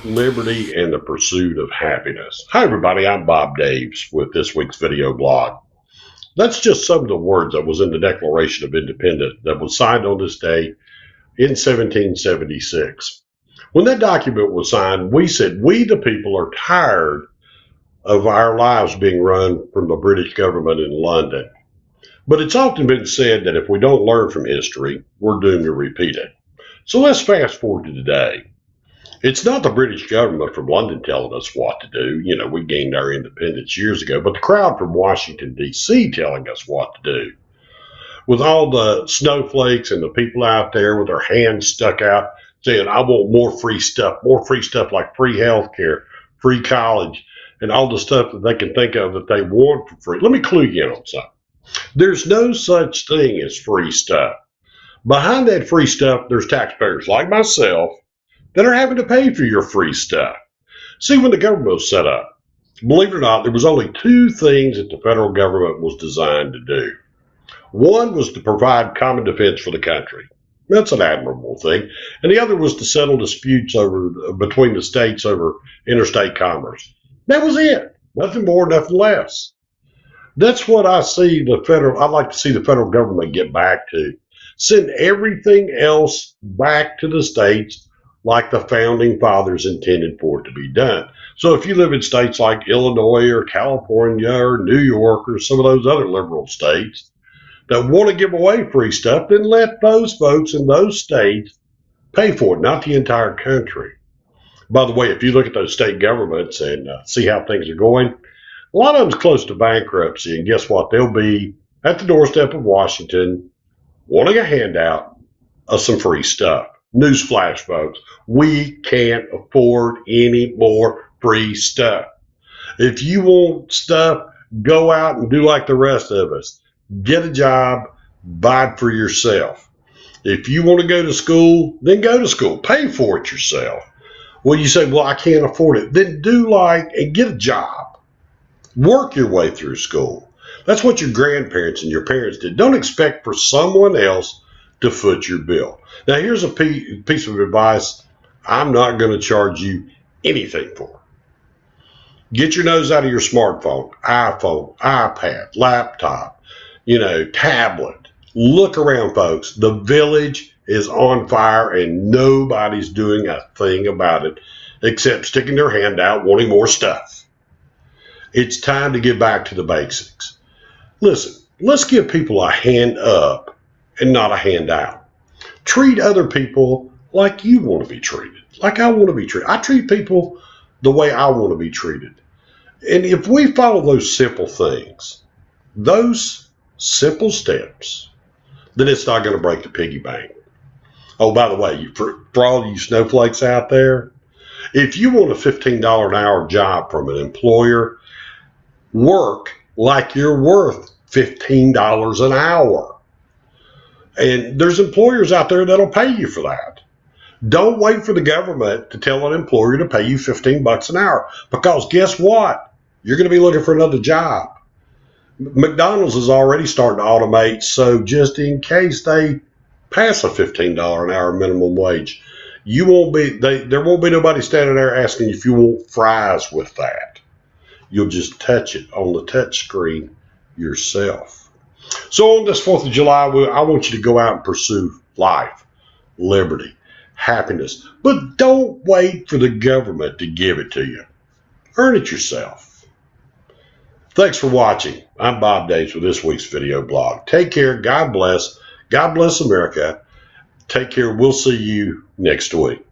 liberty, and the pursuit of happiness. Hi, everybody. I'm Bob Daves with this week's video blog. That's just some of the words that was in the Declaration of Independence that was signed on this day in 1776. When that document was signed, we said, we the people are tired of our lives being run from the British government in London. But it's often been said that if we don't learn from history, we're doomed to repeat it. So let's fast forward to today. It's not the British government from London telling us what to do. You know, we gained our independence years ago, but the crowd from Washington, D.C. telling us what to do. With all the snowflakes and the people out there with their hands stuck out saying, I want more free stuff like free health care, free college, and all the stuff that they can think of that they want for free. Let me clue you in on something. There's no such thing as free stuff. Behind that free stuff, there's taxpayers like myself that are having to pay for your free stuff. See, when the government was set up, believe it or not, there was only two things that the federal government was designed to do. One was to provide common defense for the country. That's an admirable thing. And the other was to settle disputes between the states over interstate commerce. That was it. Nothing more, nothing less. That's what I'd like to see the federal government get back to. Send everything else back to the states like the founding fathers intended for it to be done. So if you live in states like Illinois or California or New York or some of those other liberal states that want to give away free stuff, then let those folks in those states pay for it, not the entire country. By the way, if you look at those state governments and see how things are going, a lot of them's close to bankruptcy, and guess what? They'll be at the doorstep of Washington wanting a handout of some free stuff. Newsflash, folks, we can't afford any more free stuff. If you want stuff, go out and do like the rest of us. Get a job, buy it for yourself. If you want to go to school, then go to school. Pay for it yourself. Well, you say, well, I can't afford it. Then do like and get a job. Work your way through school. That's what your grandparents and your parents did. Don't expect for someone else to foot your bill. Now, here's a piece of advice I'm not going to charge you anything for. Get your nose out of your smartphone, iPhone, iPad, laptop, tablet. Look around, folks. The village is on fire and nobody's doing a thing about it except sticking their hand out wanting more stuff. It's time to get back to the basics. Listen, let's give people a hand up and not a handout. Treat other people like you want to be treated, like I want to be treated. I treat people the way I want to be treated. And if we follow those simple things, those simple steps, then it's not going to break the piggy bank. Oh, by the way, for all you snowflakes out there, if you want a $15 an hour job from an employer, work like you're worth $15 an hour. And there's employers out there that'll pay you for that. Don't wait for the government to tell an employer to pay you $15 an hour, because guess what? You're going to be looking for another job. McDonald's is already starting to automate, so just in case they pass a $15 an hour minimum wage, there won't be nobody standing there asking if you want fries with that. You'll just touch it on the touch screen yourself. So on this 4th of July, I want you to go out and pursue life, liberty, happiness. But don't wait for the government to give it to you. Earn it yourself. Thanks for watching. I'm Bob Daves with this week's video blog. Take care. God bless. God bless America. Take care. We'll see you next week.